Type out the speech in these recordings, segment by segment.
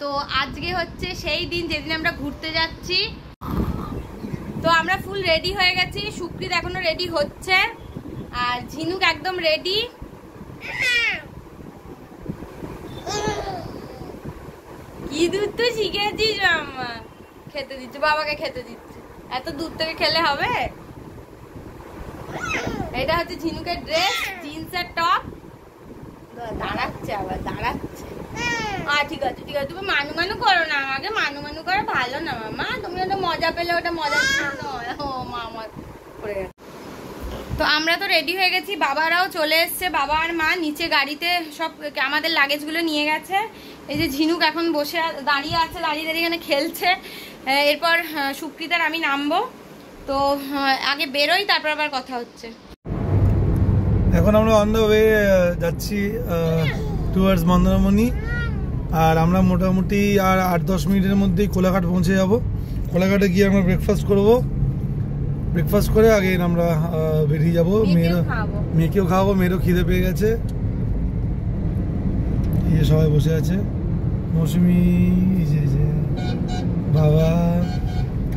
তো আজকে হচ্ছে সেই দিন যেদিন আমরা ঘুরতে যাচ্ছি। তো আমরা ফুল রেডি হয়ে গেছি, সুকৃত এখনো রেডি হচ্ছে, আর ঝিনুক একদম রেডি। কি দুধ তো শিখেছিস মামা, খেতে দিচ্ছে, বাবাকে খেতে দিচ্ছে। এত দূর থেকে খেলে হবে? এটা হচ্ছে ঝিনুকের ড্রেস, জিন্স আর টপ। দাঁড়াচ্ছে আবার, দাঁড়াচ্ছে। ঠিক আছে ঠিক আছে, তুমি মানু মানু করো না, আমাকে মানু মানু করো ভালো না মামা। তুমি ওটা মজা পেলে ওটা মজা নয়। ও মামা পড়ে গেছে। তো আমরা তো রেডি হয়ে গেছি, বাবারাও চলে এসছে, বাবা আর মা নিচে গাড়িতে সব আমাদের লাগেজগুলো নিয়ে গেছে। এই যে ঝিনুক এখন বসে দাঁড়িয়ে আছে, দাঁড়িয়ে দাঁড়িয়ে এখানে খেলছে। এরপর সুকৃত আর আমি নামবো। তো আগে বেরোই, তারপর আবার কথা হচ্ছে। এখন আমরা অন দ্য ওয়ে যাচ্ছি টুয়ার্ডস মন্দারমণি। আর আমরা মোটামুটি আর 8-10 মিনিটের মধ্যেই কোলাঘাট পৌঁছে যাব। কোলাঘাটে গিয়ে আমরা ব্রেকফাস্ট করব। ব্রেকফাস্ট করে আগে আমরা বেরিয়ে যাবো। মেয়েকেও খাওয়াবো, মেয়েরও খিদে পেয়ে গেছে। এই সবাই বসে আছে, মৌসুমি, বাবা,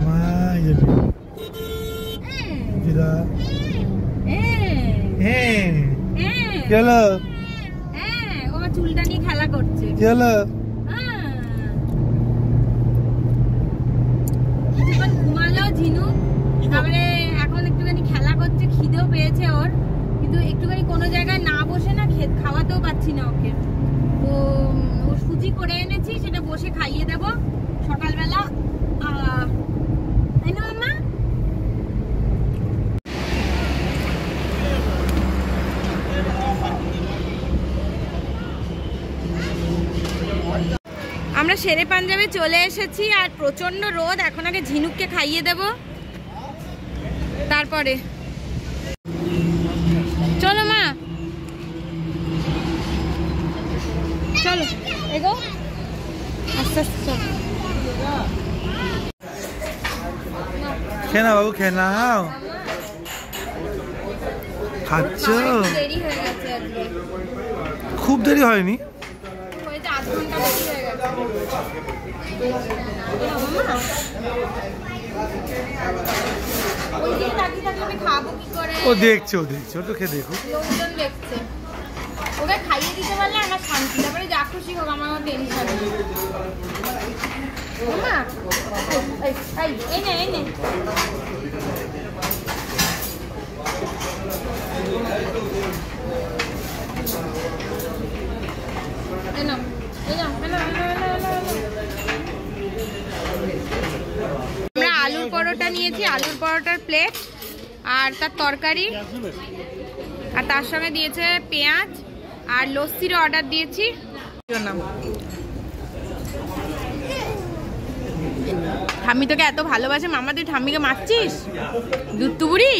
মা, দিদা। কি হলো? চুলটা নিয়ে খেলা করছে। কি হলো? কিছুক্ষণ ঘুমালো ঝিনুক, তারপরে এখন একটুখানি খেলা করছে, খিদেও পেয়েছে ওর, কিন্তু একটুখানি কোনো জায়গায় না বসে না খাওয়াতেও পাচ্ছি না ওকে। তো ও সুজি করে এনেছি, সেটা বসে খাইয়ে দেবো সকালবেলা। তাই না মামা? আমরা শেরে পাঞ্জাবে চলে এসেছি, আর প্রচন্ড রোদ। এখন আগে ঝিনুককে খাইয়ে দেব, তারপরে চলো মা, চলো এগো আস্তে আস্তে চলো। খেয়ে নাও বাবু, খেয়ে নাও। খাচ্ছ? দেরি হয়ে গেছে আজকে। খুব দেরি হয়নি, আধ ঘন্টা বেশি হয়ে গেছে। ওই দিকে তাকিয়ে থাকলে আমি খাবো কি করে? ও দেখছে, ও দেখছে, ও তো খেয়ে দেখো। লোকজন দেখছে, ওকে খাইয়ে দিতে পারলে আমার শান্তি, তারপরে যা খুশি হোক আমার টেনশন নেই। মা এই নে, এই নে। আমরা আলুর পরোটা নিয়েছি, আলুর পরোটার প্লেট আর তার তরকারি, আর তার সঙ্গে দিয়েছে পেঁয়াজ আর লস্যির অর্ডার দিয়েছি। ঠাম্মি তোকে এত ভালোবাসে মামা, তুই ঠাম্মিকে মারছিস? দুত্তু বুড়ি।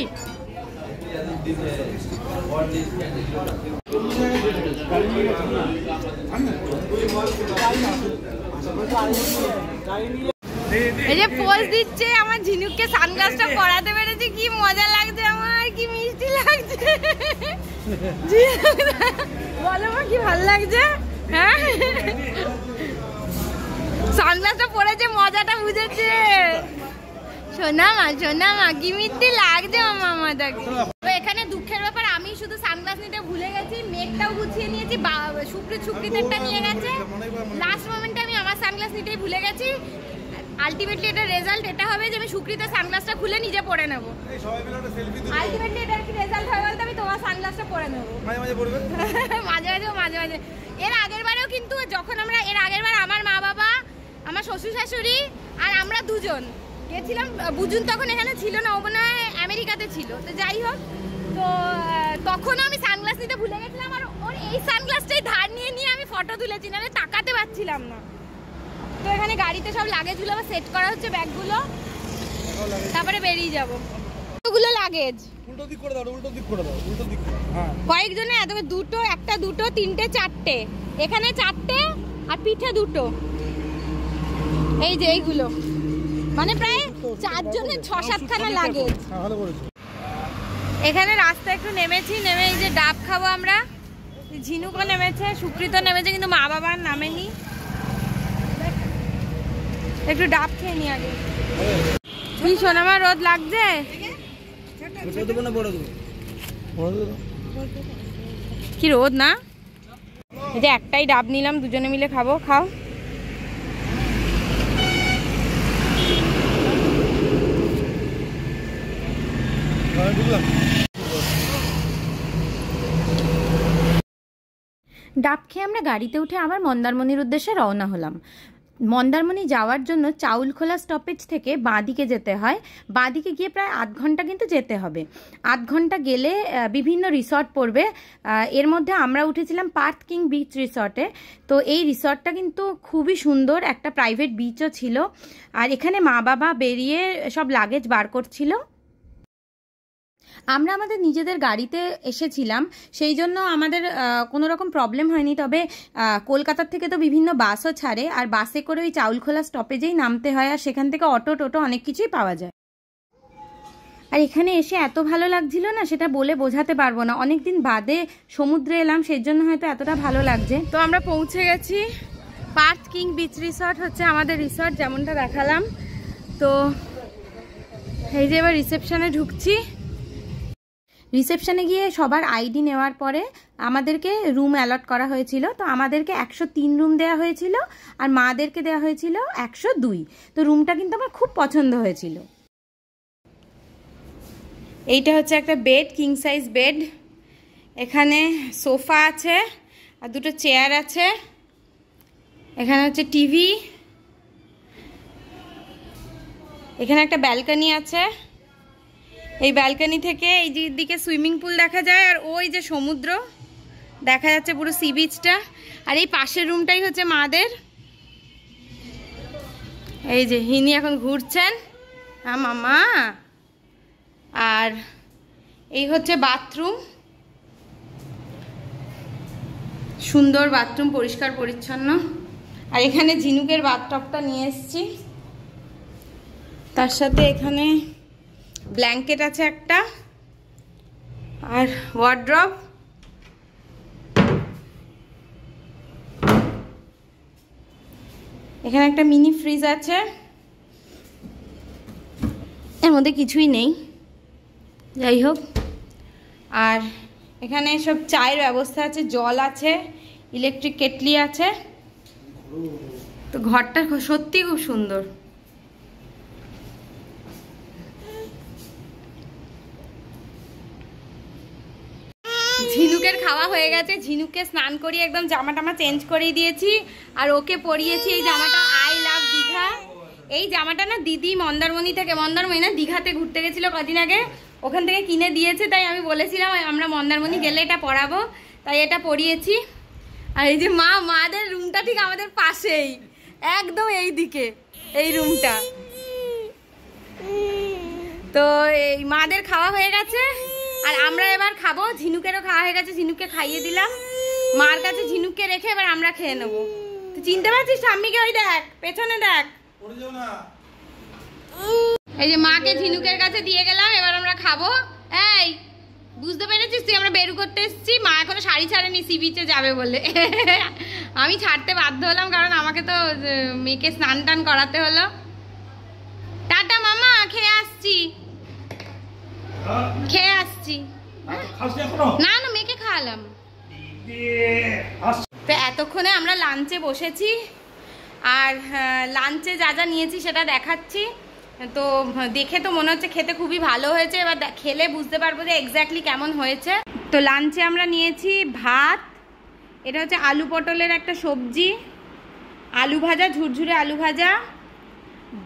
এই যে পোজ দিচ্ছে আমার ঝিনুককে, সানগ্লাসটা পরাতে পেরেছি, কি মজা লাগছে আমার, কি মিষ্টি লাগছে। বলো মা, কি ভালো লাগছে? হ্যাঁ, সানগ্লাসটা পরেছে, মজাটা বুঝেছে। সোনা মা, কি মিষ্টি লাগছে মামা আমাদেরকে। এখানে দুঃখের ব্যাপার, আমি শুধু সানগ্লাস নিতে ভুলে গেছি, মেঘটাও গুছিয়ে নিয়েছি, সুকৃতেরটা নিয়ে গেছে। লাস্ট মোমেন্টে আমি আমার সানগ্লাস নিতেই ভুলে গেছি। আলটিমেটলি এটা রেজাল্ট এটা হবে যে আমি সুকৃতের সানগ্লাসটা খুলে নিজে পরে নেবো। আলটিমেটলি এটার কি রেজাল্ট হয় বলতে আমি তোমার সানগ্লাসটা পরে নেবো। মাঝে মাঝে। এর আগের বারেও কিন্তু যখন আমরা আমার মা বাবা, আমার শ্বশুর শাশুড়ি আর আমরা দুজন গেছিলাম, বুঝুন তখন এখানে ছিল না, ও মনে হয় আমেরিকাতে ছিল। তো যাই হোক, তো তখনও আমি সানগ্লাস নিতে ভুলে গেছিলাম, আর ওর এই সানগ্লাসটাই ধার নিয়ে আমি ফটো তুলেছি, নাহলে তাকাতে পারছিলাম না। তো এখানে গাড়িতে সব লাগেজগুলো আবার সেট করা হচ্ছে, ব্যাগগুলো, তারপরে বেরিয়ে যাবো। কতগুলো লাগেজ? উল্টো দিক করে দাও, উল্টো দিক করে দাও, উল্টো দিক। হ্যাঁ, কয়েকজনে এত, দুটো, একটা, দুটো, তিনটে, চারটে, এখানে চারটে আর পিঠে দুটো। এই যে এইগুলো মানে প্রায় 4 জনের 6-7 খানা লাগেজ। এখানে রাস্তা একটু নেমেছি, নেমে এই যে ডাব খাবো আমরা। ঝিনুকও নেমেছে, সুকৃত নেমেছে, কিন্তু মা বাবা নামেনি। একটু ডাব খেয়ে নি আগে। কি সোনামা রোদ লাগছে? কি রোদ না? এই যে একটাই ডাব নিলাম, দুজনে মিলে খাবো। খাও। ডাব খেয়ে আমরা গাড়িতে উঠে আবার মন্দারমণির উদ্দেশ্যে রওনা হলাম। মন্দারমণি যাওয়ার জন্য চাউলখোলা স্টপেজ থেকে বাঁদিকে যেতে হয়। বাঁদিকে গিয়ে প্রায় 8 ঘন্টা কিন্তু যেতে হবে। 8 ঘন্টা গেলে বিভিন্ন রিসর্ট পড়বে। এর মধ্যে আমরা উঠেছিলাম পার্থ কিং বিচ রিসর্টে। তো এই রিসর্টটা কিন্তু খুবই সুন্দর, একটা প্রাইভেট বিচও ছিল। আর এখানে মা বাবা বেরিয়ে সব লাগেজ বার করছিল। আমরা আমাদের নিজেদের গাড়িতে এসেছিলাম, সেই জন্য আমাদের কোনো রকম প্রবলেম হয়নি। তবে কলকাতার থেকে তো বিভিন্ন বাসও ছাড়ে, আর বাসে করে ওই চাউলখোলা স্টপেজেই নামতে হয়, আর সেখান থেকে অটো টোটো অনেক কিছুই পাওয়া যায়। আর এখানে এসে এত ভালো লাগছিল না, সেটা বলে বোঝাতে পারবো না। অনেকদিন বাদে সমুদ্রে এলাম, সেই জন্য হয়তো এতটা ভালো লাগছে। তো আমরা পৌঁছে গেছি। পার্থ কিং বিচ রিসর্ট হচ্ছে আমাদের রিসর্ট, যেমনটা দেখালাম। তো এই যে এবার রিসেপশনে ঢুকছি। রিসেপশনে গিয়ে সবার আইডি নেওয়ার পরে আমাদেরকে রুম অ্যালট করা হয়েছিল। তো আমাদেরকে 103 রুম দেওয়া হয়েছিল, আর মাদেরকে দেওয়া হয়েছিল 102। তো রুমটা কিন্তু আমার খুব পছন্দ হয়েছিল। এইটা হচ্ছে একটা বেড, কিং সাইজ বেড। এখানে সোফা আছে আর দুটো চেয়ার আছে। এখানে হচ্ছে টিভি। এখানে একটা ব্যালকনি আছে। এই ব্যালকনি থেকে এই দিকে সুইমিং পুল দেখা যায়, আর ওই যে সমুদ্র দেখা যাচ্ছে, পুরো সি বিচটা। আর এই পাশের রুমটাই হচ্ছে মাদের। এই যে হিনি এখন ঘুরছেন, মামা। আর এই হচ্ছে বাথরুম, সুন্দর বাথরুম, পরিষ্কার পরিচ্ছন্ন। আর এখানে ঝিনুকের বাথটবটা নিয়ে এসেছি। তার সাথে এখানে ব্ল্যাঙ্কেট আছে একটা, আর ওয়ার্ড্রব। এখানে একটা মিনি ফ্রিজ আছে, এর মধ্যে কিছুই নেই, যাই হোক। আর এখানে সব চায়ের ব্যবস্থা আছে, জল আছে, ইলেকট্রিক কেটলি আছে। তো ঘরটা সত্যি খুব সুন্দর। ঝিনুকের খাওয়া হয়ে গেছে। ঝিনুককে স্নান করিয়ে একদম জামা টামা চেঞ্জ করিয়ে দিয়েছি, আর ওকে পরিয়েছি এই জামাটা, আই লাভ দীঘা। এই জামাটা না দিদি মন্দারমণি থেকে, মন্দারমণি না দীঘাতে ঘুরতে গেছিল কদিন আগে, ওখান থেকে কিনে দিয়েছে। তাই আমি বলেছিলাম আমরা মন্দারমণি গেলে এটা পরাবো, তাই এটা পরিয়েছি। আর এই যে মাদের রুমটা ঠিক আমাদের পাশেই, একদম এই দিকে এই রুমটা। তো এই মাদের খাওয়া হয়ে গেছে, আর আমরা এবার খাবো। ঝিনুকেরও খাওয়া হয়ে গেছে, ঝিনুককে খাইয়ে দিলাম। মার কাছে ঝিনুককে রেখে এবার আমরা খেয়ে নেবো। তুই চিনতে পারছিস ঠাম্মিকে? ওই দেখ, পেছনে দেখ। এই যে মাকে ঝিনুকের কাছে দিয়ে গেলাম, এবার আমরা খাবো। এই বুঝতে পেরেছিস তুই? আমরা বেরু করতে এসেছি, মা এখনো শাড়ি ছাড়েনি সি বিচে যাবে বলে। আমি ছাড়তে বাধ্য হলাম, কারণ আমাকে তো মেয়েকে স্নান টান করাতে হলো। টাটা মামা, খেয়ে আসছি, খেয়ে আসছি। না না, মেয়েকে খাওয়ালাম। তো এতক্ষণে আমরা লাঞ্চে বসেছি, আর লাঞ্চে যা যা নিয়েছি সেটা দেখাচ্ছি। তো দেখে তো মনে হচ্ছে খেতে খুবই ভালো হয়েছে, এবার খেলে বুঝতে পারবো যে এক্স্যাক্টলি কেমন হয়েছে। তো লাঞ্চে আমরা নিয়েছি ভাত, এটা হচ্ছে আলু পটলের একটা সবজি, আলু ভাজা, ঝুরঝুরে আলু ভাজা,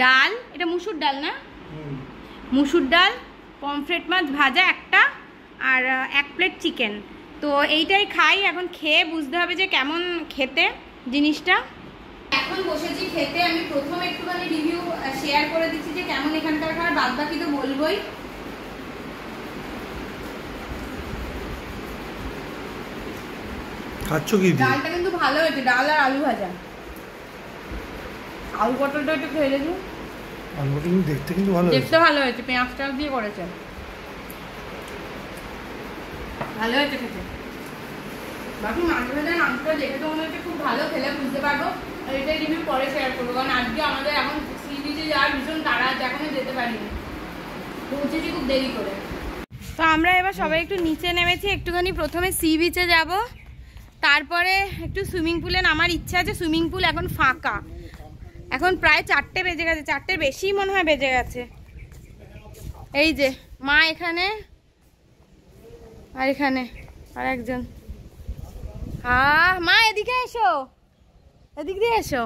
ডাল, এটা মুসুর ডাল না, মুসুর ডাল, পমফ্রেট মাছ ভাজা একটা, আর 1 প্লেট চিকেন। তো এইটাই খাই। এখন খেয়ে বুঝতে হবে যে কেমন খেতে জিনিসটা। এখন বসেছি খেতে। আমি প্রথম একটুখানি রিভিউ শেয়ার করে দিচ্ছি যে কেমন এখানকার খাবার, বাদ বাকি তো বলবোই। খাচ্ছ কি? ডালটা কিন্তু ভালো হয়েছে, ডাল আর আলু ভাজা। আলু পটলটা একটু খেয়ে দেখি। আলু পটল দেখতে কিন্তু ভালো হয়েছে, দেখতে ভালো হয়েছে, পেঁয়াজ টাল দিয়ে করেছে, ভালো হয়েছে খেতে। বাকি মাছ ভাজা মাংসটা দেখে তো মনে হচ্ছে খুব ভালো, খেলে বুঝতে পারবো। আর এটা রিভিউ পরে শেয়ার করবো, কারণ আজকে আমাদের এখন যাওয়ার ভীষণ তাড়া, এখনো যেতে পারিনি, পৌঁছেছি খুব দেরি করে। তো আমরা এবার সবাই একটু নিচে নেমেছি, একটুখানি প্রথমে সি বিচে যাব, তারপরে একটু সুইমিং পুলে নামার ইচ্ছা আছে। সুইমিং পুল এখন ফাঁকা, এখন প্রায় 4টে বেজে গেছে, 4টের বেশি মনে হয় বেজে গেছে। এই যে মা এখানে, আর এখানে আর একজন। মা এদিকে এসো, এদিক দিয়ে এসো।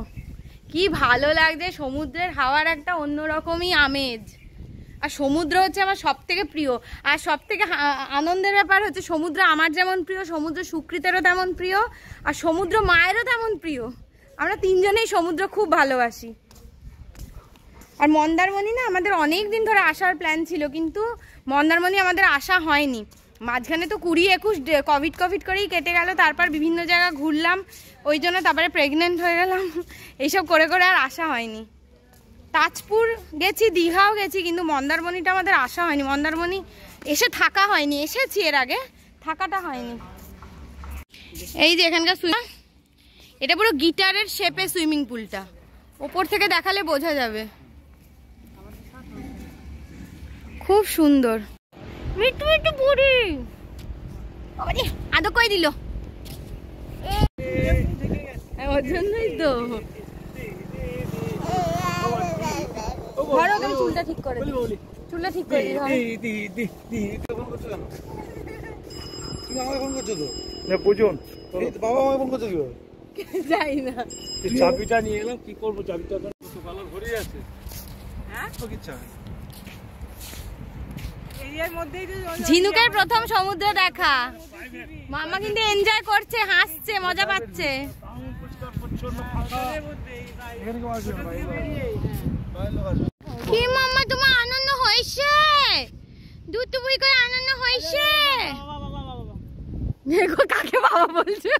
কি ভালো লাগছে, সমুদ্রের হাওয়ার একটা অন্যরকমই আমেজ। আর সমুদ্র হচ্ছে আমার সব থেকে প্রিয়, আর সব থেকে আনন্দের ব্যাপার হচ্ছে সমুদ্র আমার যেমন প্রিয়, সমুদ্র সুকৃতেরও তেমন প্রিয়, আর সমুদ্র মায়েরও তেমন প্রিয়। আমরা তিনজনেই সমুদ্র খুব ভালোবাসি। আর মন্দারমণি না আমাদের অনেক দিন ধরে আসার প্ল্যান ছিল, কিন্তু মন্দারমণি আমাদের আসা হয়নি। মাঝখানে তো 20-21 কোভিড করেই কেটে গেল, তারপর বিভিন্ন জায়গা ঘুরলাম, ওই জন্য তারপরে প্রেগনেন্ট হয়ে গেলাম, এইসব করে করে আর আসা হয়নি। তাজপুর গেছি, দীঘাও গেছি, কিন্তু মন্দারমণিটা আমাদের আসা হয়নি। মন্দারমণি এসে থাকা হয়নি, এসেছি এর আগে, থাকাটা হয়নি। এই যে এখানকার এটা পুরো গিটারের শেপে সুইমিং পুলটা, ওপর থেকে দেখালে বোঝা যাবে, খুব সুন্দর। মিটু মিটু বুড়ি আদো কই দিল, ওর জন্যই তো। চুলটা ঠিক করে দিই, চুলটা ঠিক করে দিই। বাবা আমাকে ফোন করছো কিভাবে যাই না, চাবিটা নিয়ে এলাম, কি করবো চাবিটা কালার ভরে আছে। ঝিনুকের প্রথম সমুদ্র দেখা, মামা কিন্তু এনজয় করছে, হাসছে, মজা পাচ্ছে। কি মাম্মা তোমার আনন্দ হয়েছে, দুধ বই করে আনন্দ হয়েছে। দেখো কাকে বাবা বলছে,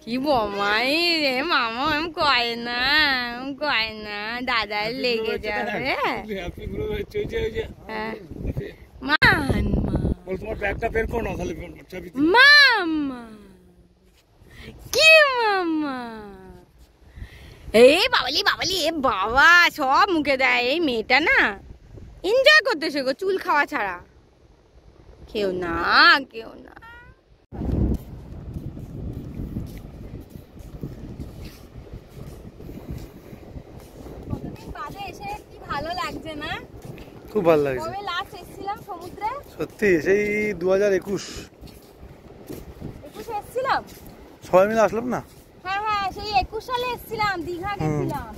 কি বমাই রে মামা, এম কয় না, দাদার লেগে যাবে। মামা কি মামা, এই বাবালি বাবালি, এ বাবা সব মুখে দেয়। এই মেয়েটা না এনজয় করতে শেখো, চুল খাওয়া ছাড়া। কেউ না, কেউ না। এসে কি ভালো লাগছে না, খুব ভালো লাগছে। কবে লাস্ট এসেছিলাম সমুদ্রে? সত্যি সেই 2021 এসেছিলাম, সবাই মিলে আসলাম না। হ্যাঁ সেই 21 সালে এসেছিলাম, দীঘা গেছিলাম।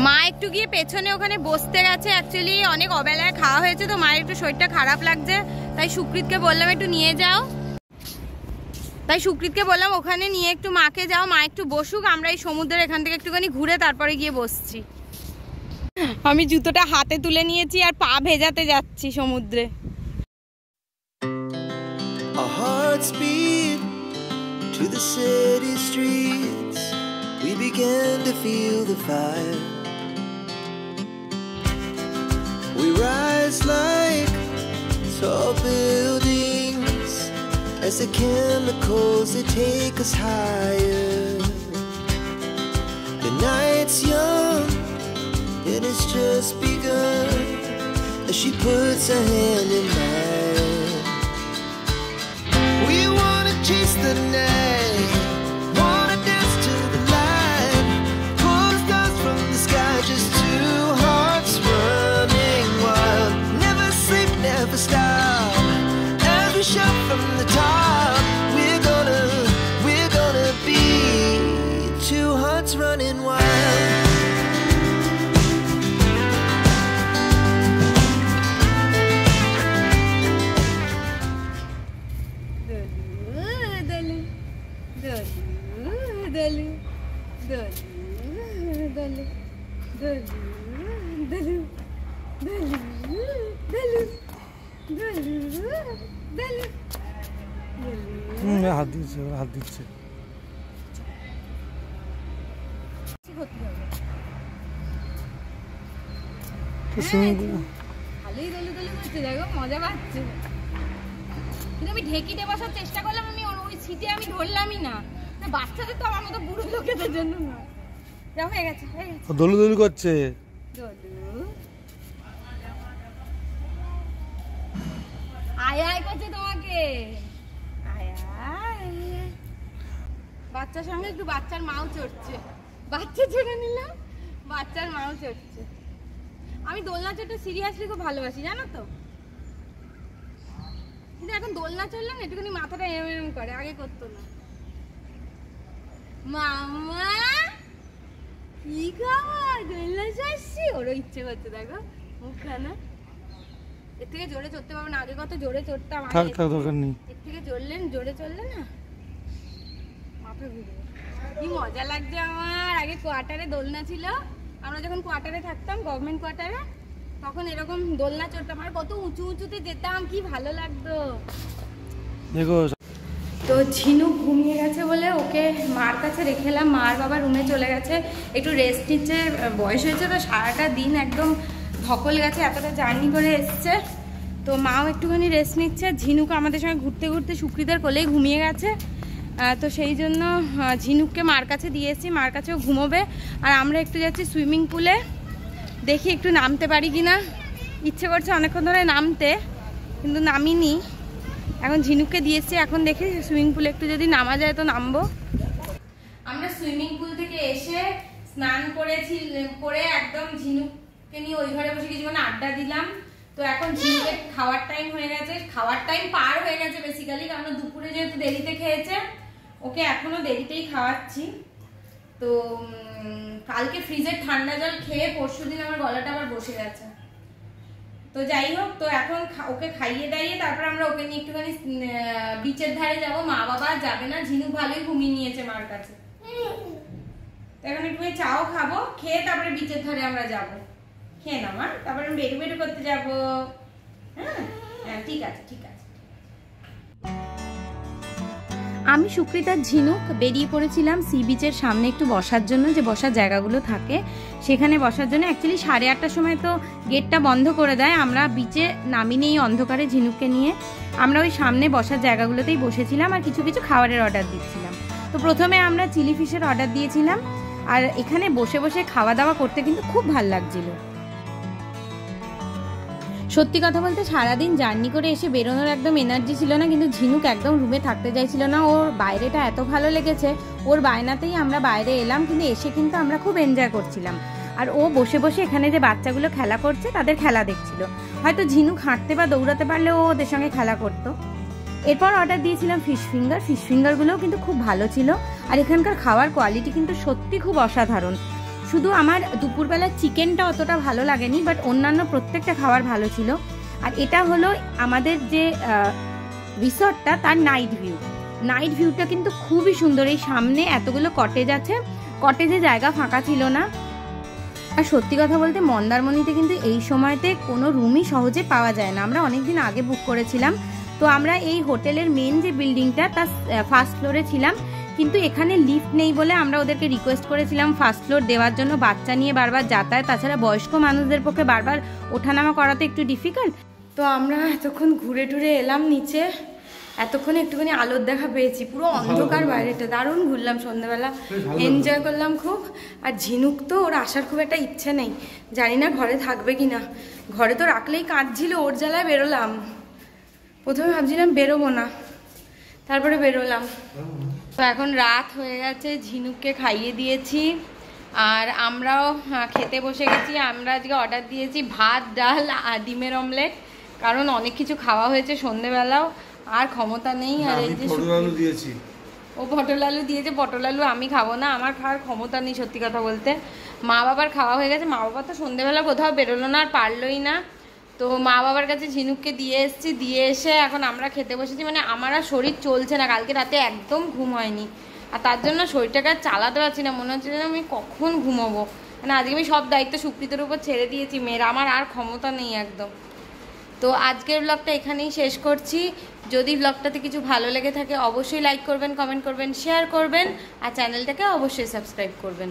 মা একটু গিয়ে পেছনে ওখানে বসতে গেছে, অ্যাকচুয়ালি অনেক অবেলায় খাওয়া হয়েছে তো মায়ের একটু শরীরটা খারাপ লাগছে, তাই সুকৃতকে বললাম একটু নিয়ে যাও, তাই সুকৃতকে বললাম ওখানে নিয়ে একটু মাকে যাও, মা একটু বসুক, আমরা এই সমুদ্রের এখান থেকে একটুখানি ঘুরে তারপরে গিয়ে বসছি। আমি জুতোটা হাতে তুলে নিয়েছি আর পা ভেজাতে যাচ্ছি সমুদ্রে। Our hearts beat to the city streets. We began to feel the fire. We rise like tall buildings as the chemicals they take us higher. The night's young and it's just begun as she puts her hand in mine. We wanna chase the night, wanna dance to the light, pull the stars from the sky, just two hearts running wild. Never sleep, never stop, as we shout from the top. We're gonna be two hearts running wild. হাত দিচ্ছে, হাত দিচ্ছে। ভালোই দলু দলু করছে, দেখো মজা পাচ্ছে। কিন্তু আমি ঢেকিতে বসার চেষ্টা করলাম, আমি ওই সিটে আমি ধরলামই না, বাচ্চাদের তো আমার মতো বুড়ো লোকেদের জন্য না। যা হয়ে গেছে দোলু দোলু করছে। আয় আয় করছে তোমাকে। আয় আয়। বাচ্চার সঙ্গে একটু বাচ্চার মাও চড়ছে। বাচ্চা চড়ে নিলাম, বাচ্চার মাও চড়ছে। আমি দোলনা চড়তে সিরিয়াসলি খুব ভালোবাসি, জানো তো। কিন্তু এখন দোলনা চড়লাম একটুখানি মাথাটা এরম করে, আগে করতো না। মামা কি খাবার, দোলনা চড়ছি, ওরও ইচ্ছে করছে, দেখো মুখখানা। এর থেকে জোরে চড়তে পারবো না, আগে কত জোরে চড়তাম। থাক থাক দরকার নেই। এর থেকে জোরে চড়লে না মাথা ঘুরবে। কি মজা লাগছে আমার। আগে কোয়ার্টারে দোলনা ছিল, আমরা যখন কোয়ার্টারে থাকতাম, গভর্নমেন্ট কোয়ার্টারে, তখন এরকম দোলনা চড়তাম। আর কত উঁচু উঁচুতে যেতাম, কি ভালো লাগতো। দেখো তো ঝিনুক ঘুমিয়ে গেছে বলে ওকে মার কাছে রেখে এলাম। মার বাবা রুমে চলে গেছে, একটু রেস্ট নিচ্ছে। বয়স হয়েছে তো, সারাটা দিন একদম ধকল গেছে, এতটা জার্নি করে এসছে। তো মাও একটুখানি রেস্ট নিচ্ছে। ঝিনুক আমাদের সঙ্গে ঘুরতে ঘুরতে সুকৃতার কোলেই ঘুমিয়ে গেছে। তো সেই জন্য ঝিনুককে মার কাছে দিয়ে এসেছি, মার কাছেও ঘুমোবে। আর আমরা একটু যাচ্ছি সুইমিং পুলে, দেখি একটু নামতে পারি কিনা। ইচ্ছে করছে অনেকক্ষণ ধরে নামতে, কিন্তু নামিনি। এখন ঝিনুককে দিয়েছি, এখন দেখি সুইমিং পুলে একটু যদি নামা যায় তো নামবো। আমরা সুইমিং পুল থেকে এসে স্নান করে একদম ঝিনুককে নিয়ে ওই ঘরে বসে কিছুক্ষণ আড্ডা দিলাম। তো এখন ঝিনুকের খাওয়ার টাইম হয়ে গেছে, খাওয়ার টাইম পার হয়ে গেছে বেসিক্যালি, কারণ দুপুরে যেহেতু দেরিতে খেয়েছে, ওকে এখনো দেরিতেই খাওয়াচ্ছি। তো কালকে ফ্রিজের ঠান্ডা জল খেয়ে পরশুদিন আমার গলাটা আবার বসে গেছে। তো যাই হোক, তো এখন ওকে খাইয়ে দাইয়ে তারপর আমরা ওকে নিয়ে একটুখানি বিচের ধারে যাব। মা বাবা যাবে না, ঝিনুক ভালোই ঘুমিয়ে নিয়েছে মার কাছে। তো এখন একটুখানি চাও খাবো, খেয়ে তারপরে বিচের ধারে আমরা যাব। খেয়ে না মা, তারপরে বেরু বেরু করতে যাবো। হ্যাঁ ঠিক আছে ঠিক আছে। আমি সুকৃতার ঝিনুক বেরিয়ে পড়েছিলাম সি বিচের সামনে একটু বসার জন্য, যে বসার জায়গাগুলো থাকে সেখানে বসার জন্য। অ্যাকচুয়ালি 8:30টার সময় তো গেটটা বন্ধ করে দেয়। আমরা বিচে নামিনি এই অন্ধকারে ঝিনুককে নিয়ে, আমরা ওই সামনে বসার জায়গাগুলোতেই বসেছিলাম আর কিছু কিছু খাবারের অর্ডার দিচ্ছিলাম। তো প্রথমে আমরা চিলি ফিশের অর্ডার দিয়েছিলাম, আর এখানে বসে বসে খাওয়া দাওয়া করতে কিন্তু খুব ভাল লাগছিল। সত্যি কথা বলতে সারাদিন জার্নি করে এসে বেরোনোর একদম এনার্জি ছিল না, কিন্তু ঝিনুক একদম রুমে থাকতে চাইছিল না। ওর বাইরেটা এত ভালো লেগেছে, ওর বায়নাতেই আমরা বাইরে এলাম, কিন্তু এসে কিন্তু আমরা খুব এনজয় করছিলাম। আর ও বসে বসে এখানে যে বাচ্চাগুলো খেলা করছে তাদের খেলা দেখছিল। হয়তো ঝিনুক হাঁটতে বা দৌড়াতে পারলে ও ওদের সঙ্গে খেলা করতো। এরপর অর্ডার দিয়েছিলাম ফিশ ফিঙ্গারগুলোও কিন্তু খুব ভালো ছিল। আর এখানকার খাওয়ার কোয়ালিটি কিন্তু সত্যি খুব অসাধারণ। শুধু আমার দুপুরবেলার চিকেনটা অতটা ভালো লাগেনি, বাট অন্যান্য প্রত্যেকটা খাবার ভালো ছিল। আর এটা হলো আমাদের যে রিসর্টটা, তার নাইট ভিউটা কিন্তু খুবই সুন্দর। এই সামনে এতগুলো কটেজ আছে, কটেজে জায়গা ফাঁকা ছিল না। আর সত্যি কথা বলতে মন্দারমণিতে কিন্তু এই সময়তে কোনো রুমই সহজে পাওয়া যায় না। আমরা অনেকদিন আগে বুক করেছিলাম। তো আমরা এই হোটেলের মেন যে বিল্ডিংটা তার ফার্স্ট ফ্লোরে ছিলাম, কিন্তু এখানে লিফট নেই বলে আমরা ওদেরকে রিকোয়েস্ট করেছিলাম ফার্স্ট ফ্লোর দেওয়ার জন্য। বাচ্চা নিয়ে বারবার যাতায়াত, তাছাড়া বয়স্ক মানুষদের পক্ষে বারবার ওঠানামা করাতে একটু ডিফিকাল্ট। তো আমরা এতক্ষণ ঘুরে টুরে এলাম নিচে, এতক্ষণে একটুখানি আলোর দেখা পেয়েছি। পুরো অন্ধকার বাইরেটা, দারুণ ঘুরলাম সন্ধ্যাবেলা, এনজয় করলাম খুব। আর ঝিনুক তো ওর আসার খুব একটা ইচ্ছে নেই, জানি না ঘরে থাকবে কিনা। ঘরে তো রাখলেই কাঁদছিল, ওর জ্বালায় বেরোলাম। প্রথমে ভাবছিলাম বেরোবো না, তারপরে বেরোলাম। তো এখন রাত হয়ে গেছে, ঝিনুককে খাইয়ে দিয়েছি আর আমরাও খেতে বসে গেছি। আমরা আজকে অর্ডার দিয়েছি ভাত, ডাল আর ডিমের অমলেট, কারণ অনেক কিছু খাওয়া হয়েছে সন্ধেবেলাও, আর ক্ষমতা নেই। আর এই যে ও পটল আলু দিয়েছে, পটল আলু আমি খাবো না, আমার খাওয়ার ক্ষমতা নেই সত্যি কথা বলতে। মা বাবার খাওয়া হয়ে গেছে, মা বাবা তো সন্ধেবেলা কোথাও বেরোলো না আর পারলোই না। তো মা বাবার কাছে ঝিনুককে দিয়ে এসেছি, দিয়ে এসে এখন আমরা খেতে বসেছি। মানে আমার আর শরীর চলছে না, কালকে রাতে একদম ঘুম হয়নি, আর তার জন্য শরীরটাকে আর চালাতে পারছি না। মনে হচ্ছে যে আমি কখন ঘুমাবো। মানে আজকে আমি সব দায়িত্ব সুকৃতির উপর ছেড়ে দিয়েছি মেয়ের, আমার আর ক্ষমতা নেই একদম। তো আজকের ব্লগটা এখানেই শেষ করছি। যদি ব্লগটাতে কিছু ভালো লেগে থাকে অবশ্যই লাইক করবেন, কমেন্ট করবেন, শেয়ার করবেন, আর চ্যানেলটাকে অবশ্যই সাবস্ক্রাইব করবেন।